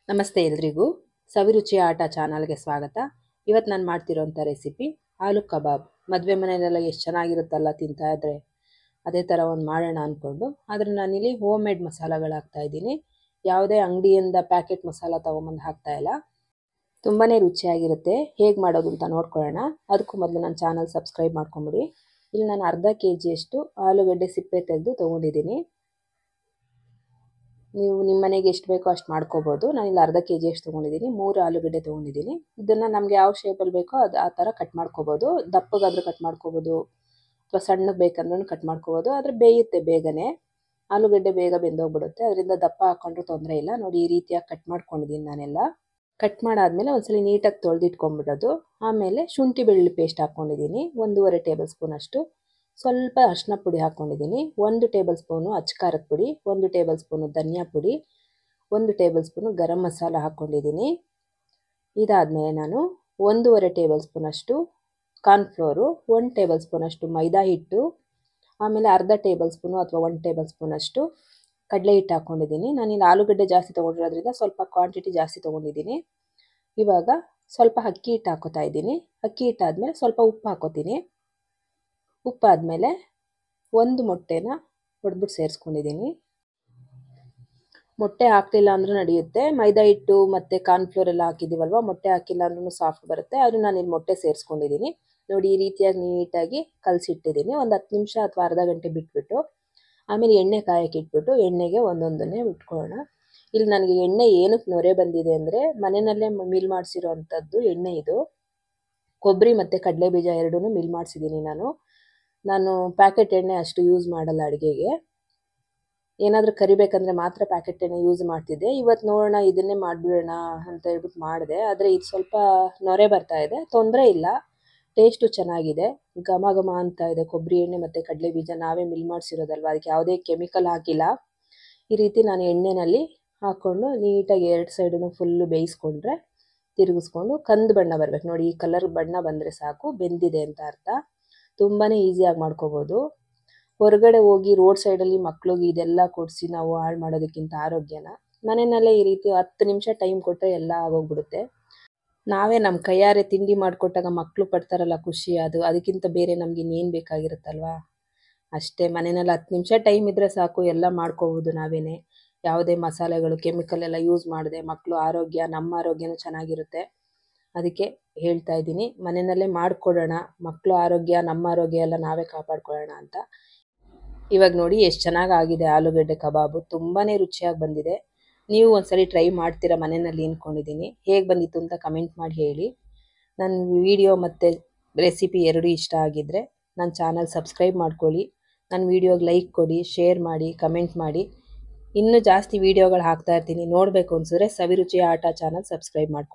ನಮಸ್ತೆ ಎಲ್ರಿಗೂ ಸವಿರುಚಿಯ ಆಟ ಚಾನಲ್ಗೆ ಸ್ವಾಗತ. ಇವತ್ತು ನಾನು ಮಾಡ್ತಿರೋಂಥ ರೆಸಿಪಿ ಆಲೂ ಕಬಾಬ್. ಮದುವೆ ಮನೆಯಲ್ಲೆಲ್ಲ ಎಷ್ಟು ಚೆನ್ನಾಗಿರುತ್ತಲ್ಲ ತಿಂತಾ ಇದ್ರೆ, ಅದೇ ಥರ ಒಂದು ಮಾಡೋಣ ಅಂದ್ಕೊಂಡು. ಆದರೆ ನಾನಿಲ್ಲಿ ಹೋಮ್ ಮೇಡ್ ಮಸಾಲಗಳು ಹಾಕ್ತಾಯಿದ್ದೀನಿ. ಯಾವುದೇ ಅಂಗಡಿಯಿಂದ ಪ್ಯಾಕೆಟ್ ಮಸಾಲ ತೊಗೊಂಬಂದು ಹಾಕ್ತಾಯಿಲ್ಲ. ತುಂಬಾ ರುಚಿಯಾಗಿರುತ್ತೆ. ಹೇಗೆ ಮಾಡೋದು ಅಂತ ನೋಡ್ಕೊಳ್ಳೋಣ. ಅದಕ್ಕೂ ಮೊದಲು ನನ್ನ ಚಾನಲ್ ಸಬ್ಸ್ಕ್ರೈಬ್ ಮಾಡ್ಕೊಂಬಿಡಿ. ಇಲ್ಲಿ ನಾನು ಅರ್ಧ ಕೆಜಿಯಷ್ಟು ಆಲೂಗಡ್ಡೆ ಸಿಪ್ಪೆ ತೆಗೆದು ತೊಗೊಂಡಿದ್ದೀನಿ. ನೀವು ನಿಮ್ಮ ಮನೆಗೆ ಎಷ್ಟು ಬೇಕೋ ಅಷ್ಟು ಮಾಡ್ಕೋಬೋದು. ನಾನಿಲ್ಲಿ ಅರ್ಧ ಕೆಜಿಯಷ್ಟು ತೊಗೊಂಡಿದ್ದೀನಿ. 3 ಆಲೂಗಡ್ಡೆ ತೊಗೊಂಡಿದ್ದೀನಿ. ಇದನ್ನು ನಮಗೆ ಯಾವ ಶೇಪಲ್ಲಿ ಬೇಕೋ ಅದು ಆ ಥರ ಕಟ್ ಮಾಡ್ಕೋಬೋದು. ದಪ್ಪಗಾದರೂ ಕಟ್ ಮಾಡ್ಕೋಬೋದು ಅಥವಾ ಸಣ್ಣಗೆ ಬೇಕಂದ್ರೂ ಕಟ್ ಮಾಡ್ಕೋಬೋದು. ಆದರೆ ಬೇಯುತ್ತೆ ಬೇಗನೆ. ಆಲೂಗಡ್ಡೆ ಬೇಗ ಬೆಂದೋಗ್ಬಿಡುತ್ತೆ. ಅದರಿಂದ ದಪ್ಪ ಹಾಕ್ಕೊಂಡ್ರೂ ತೊಂದರೆ ಇಲ್ಲ. ನೋಡಿ, ಈ ರೀತಿಯಾಗಿ ಕಟ್ ಮಾಡ್ಕೊಂಡಿದ್ದೀನಿ ನಾನೆಲ್ಲ. ಕಟ್ ಮಾಡಾದಮೇಲೆ ಒಂದ್ಸಲ ನೀಟಾಗಿ ತೊಳೆದಿಟ್ಕೊಂಡ್ಬಿಡೋದು. ಆಮೇಲೆ ಶುಂಠಿ ಬೆಳ್ಳುಳ್ಳಿ ಪೇಸ್ಟ್ ಹಾಕ್ಕೊಂಡಿದ್ದೀನಿ 1.5 ಟೇಬಲ್ ಸ್ಪೂನ್ ಅಷ್ಟು. ಸ್ವಲ್ಪ ಅರಿಶಿನ ಪುಡಿ ಹಾಕ್ಕೊಂಡಿದ್ದೀನಿ. 1 ಟೇಬಲ್ ಸ್ಪೂನು ಅಚ್ಚಕಾರದ ಪುಡಿ, 1 ಟೇಬಲ್ ಸ್ಪೂನು ಧನಿಯಾ ಪುಡಿ, 1 ಟೇಬಲ್ ಸ್ಪೂನು ಗರಂ ಮಸಾಲ ಹಾಕ್ಕೊಂಡಿದ್ದೀನಿ. ಇದಾದಮೇಲೆ ನಾನು 1.5 ಟೇಬಲ್ ಸ್ಪೂನಷ್ಟು ಕಾರ್ನ್ಫ್ಲೋರು, 1 ಟೇಬಲ್ ಸ್ಪೂನಷ್ಟು ಮೈದಾ ಹಿಟ್ಟು, ಆಮೇಲೆ ಅರ್ಧ ಟೇಬಲ್ ಸ್ಪೂನು ಅಥವಾ 1 ಟೇಬಲ್ ಸ್ಪೂನಷ್ಟು ಕಡಲೆ ಹಿಟ್ಟು ಹಾಕ್ಕೊಂಡಿದ್ದೀನಿ. ನಾನಿಲ್ಲಿ ಆಲೂಗಡ್ಡೆ ಜಾಸ್ತಿ ತೊಗೊಂಡಿರೋದ್ರಿಂದ ಸ್ವಲ್ಪ ಕ್ವಾಂಟಿಟಿ ಜಾಸ್ತಿ ತೊಗೊಂಡಿದ್ದೀನಿ. ಇವಾಗ ಸ್ವಲ್ಪ ಅಕ್ಕಿ ಹಿಟ್ಟು ಹಾಕೋತಾ ಇದ್ದೀನಿ. ಅಕ್ಕಿ ಹಿಟ್ಟಾದಮೇಲೆ ಸ್ವಲ್ಪ ಉಪ್ಪು ಹಾಕೋತೀನಿ. ಉಪ್ಪಾದಮೇಲೆ 1 ಮೊಟ್ಟೆನ ಹೊಡೆದ್ಬಿಟ್ಟು ಸೇರಿಸ್ಕೊಂಡಿದ್ದೀನಿ. ಮೊಟ್ಟೆ ಹಾಕಲಿಲ್ಲ ಅಂದರೂ ನಡೆಯುತ್ತೆ. ಮೈದಾ ಹಿಟ್ಟು ಮತ್ತು ಕಾರ್ನ್ಫ್ಲೋರ್ ಎಲ್ಲ ಹಾಕಿದ್ದೀವಲ್ವ, ಮೊಟ್ಟೆ ಹಾಕಿಲ್ಲ ಅಂದ್ರೂ ಸಾಫ್ಟ್ ಬರುತ್ತೆ. ಆದರೂ ನಾನಿಲ್ಲಿ ಮೊಟ್ಟೆ ಸೇರಿಸ್ಕೊಂಡಿದ್ದೀನಿ. ನೋಡಿ, ಈ ರೀತಿಯಾಗಿ ನೀಟಾಗಿ ಕಲಸಿಟ್ಟಿದ್ದೀನಿ. ಒಂದು 10 ನಿಮಿಷ ಅಥವಾ ಅರ್ಧ ಗಂಟೆ ಬಿಟ್ಬಿಟ್ಟು ಆಮೇಲೆ ಎಣ್ಣೆ ಕಾಯಕ್ಕೆ ಇಟ್ಬಿಟ್ಟು ಎಣ್ಣೆಗೆ ಒಂದೊಂದನ್ನೇ ಇಟ್ಕೊಳ್ಳೋಣ. ಇಲ್ಲಿ ನನಗೆ ಎಣ್ಣೆ ಏನಕ್ಕೆ ನೊರೆ ಬಂದಿದೆ ಅಂದರೆ, ಮನೆಯಲ್ಲೇ ಮಿಲ್ ಮಾಡಿಸಿರೋ ಅಂಥದ್ದು ಎಣ್ಣೆ ಇದು. ಕೊಬ್ಬರಿ ಮತ್ತು ಕಡಲೆ ಬೀಜ ಎರಡೂ ಮಿಲ್ ಮಾಡಿಸಿದ್ದೀನಿ ನಾನು ಪ್ಯಾಕೆಟ್ ಎಣ್ಣೆ ಅಷ್ಟು ಯೂಸ್ ಮಾಡಲ್ಲ ಅಡುಗೆಗೆ. ಏನಾದರೂ ಕರಿಬೇಕಂದ್ರೆ ಮಾತ್ರ ಪ್ಯಾಕೆಟ್ ಎಣ್ಣೆ ಯೂಸ್ ಮಾಡ್ತಿದ್ದೆ. ಇವತ್ತು ನೋಡೋಣ ಇದನ್ನೇ ಮಾಡಿಬಿಡೋಣ ಅಂತ ಹೇಳ್ಬಿಟ್ಟು ಮಾಡಿದೆ. ಆದರೆ ಇದು ಸ್ವಲ್ಪ ನೊರೆ ಬರ್ತಾ ಇದೆ. ತೊಂದರೆ ಇಲ್ಲ, ಟೇಸ್ಟು ಚೆನ್ನಾಗಿದೆ. ಘಮ ಘಮ ಅಂತ ಇದೆ. ಕೊಬ್ಬರಿ ಎಣ್ಣೆ ಮತ್ತು ಕಡಲೆ ಬೀಜ ನಾವೇ ಮಿಲ್ ಮಾಡಿಸಿರೋದಲ್ವ, ಅದಕ್ಕೆ ಯಾವುದೇ ಕೆಮಿಕಲ್ ಹಾಕಿಲ್ಲ. ಈ ರೀತಿ ನಾನು ಎಣ್ಣೆಯಲ್ಲಿ ಹಾಕ್ಕೊಂಡು ನೀಟಾಗಿ 2 ಸೈಡನ್ನು ಫುಲ್ಲು ಬೇಯಿಸ್ಕೊಂಡ್ರೆ, ತಿರುಗಿಸ್ಕೊಂಡು ಕಂದು ಬಣ್ಣ ಬರಬೇಕು. ನೋಡಿ, ಈ ಕಲರ್ ಬಣ್ಣ ಬಂದರೆ ಸಾಕು, ಬೆಂದಿದೆ ಅಂತ ಅರ್ಥ. ತುಂಬಾ ಈಸಿಯಾಗಿ ಮಾಡ್ಕೋಬೋದು. ಹೊರಗಡೆ ಹೋಗಿ ರೋಡ್ ಸೈಡಲ್ಲಿ ಮಕ್ಳಿಗೆ ಇದೆಲ್ಲ ಕೊಡಿಸಿ ನಾವು ಹಾಳು ಮಾಡೋದಕ್ಕಿಂತ ಆರೋಗ್ಯನ ಮನೆಯಲ್ಲೇ ಈ ರೀತಿ 10 ನಿಮಿಷ ಟೈಮ್ ಕೊಟ್ಟರೆ ಎಲ್ಲ ಆಗೋಗ್ಬಿಡುತ್ತೆ. ನಾವೇ ನಮ್ಮ ಕೈಯಾರೆ ತಿಂಡಿ ಮಾಡಿಕೊಟ್ಟಾಗ ಮಕ್ಕಳು ಪಡ್ತಾರಲ್ಲ ಖುಷಿ, ಅದಕ್ಕಿಂತ ಬೇರೆ ನಮ್ಗೆ ಇನ್ನೇನು ಬೇಕಾಗಿರುತ್ತಲ್ವ. ಅಷ್ಟೇ, ಮನೆಯಲ್ಲಿ 10 ನಿಮಿಷ ಟೈಮ್ ಇದ್ದರೆ ಸಾಕು, ಎಲ್ಲ ಮಾಡ್ಕೋಬೋದು ನಾವೇನೆ. ಯಾವುದೇ ಮಸಾಲೆಗಳು ಕೆಮಿಕಲ್ ಎಲ್ಲ ಯೂಸ್ ಮಾಡದೆ ಮಕ್ಕಳು ಆರೋಗ್ಯ, ನಮ್ಮ ಆರೋಗ್ಯನೂ ಚೆನ್ನಾಗಿರುತ್ತೆ. ಅದಕ್ಕೆ ಹೇಳ್ತಾ ಇದ್ದೀನಿ, ಮನೆಯಲ್ಲೇ ಮಾಡಿಕೊಡೋಣ. ಮಕ್ಕಳು ಆರೋಗ್ಯ, ನಮ್ಮ ಆರೋಗ್ಯ ಎಲ್ಲ ನಾವೇ ಕಾಪಾಡ್ಕೊಳ್ಳೋಣ ಅಂತ. ಇವಾಗ ನೋಡಿ ಎಷ್ಟು ಚೆನ್ನಾಗಾಗಿದೆ ಆಲೂಗಡ್ಡೆ ಕಬಾಬು. ತುಂಬಾ ರುಚಿಯಾಗಿ ಬಂದಿದೆ. ನೀವು ಒಂದ್ಸರಿ ಟ್ರೈ ಮಾಡ್ತೀರಾ ಮನೆಯಲ್ಲಿ ಅಂದ್ಕೊಂಡಿದ್ದೀನಿ. ಹೇಗೆ ಬಂದಿತ್ತು ಅಂತ ಕಮೆಂಟ್ ಮಾಡಿ ಹೇಳಿ. ನನ್ನ ವಿಡಿಯೋ ಮತ್ತು ರೆಸಿಪಿ ಎರಡೂ ಇಷ್ಟ ಆಗಿದ್ದರೆ ನನ್ನ ಚಾನಲ್ ಸಬ್ಸ್ಕ್ರೈಬ್ ಮಾಡ್ಕೊಳ್ಳಿ. ನನ್ನ ವಿಡಿಯೋಗೆ ಲೈಕ್ ಕೊಡಿ, ಶೇರ್ ಮಾಡಿ, ಕಮೆಂಟ್ ಮಾಡಿ. ಇನ್ನೂ ಜಾಸ್ತಿ ವೀಡಿಯೋಗಳು ಹಾಕ್ತಾ ಇರ್ತೀನಿ. ನೋಡಬೇಕು ಅನಿಸಿದ್ರೆ ಸವಿರುಚಿಯ ಆಟ ಚಾನಲ್ ಸಬ್ಸ್ಕ್ರೈಬ್ ಮಾಡ್ಕೊಳ್ಳಿ.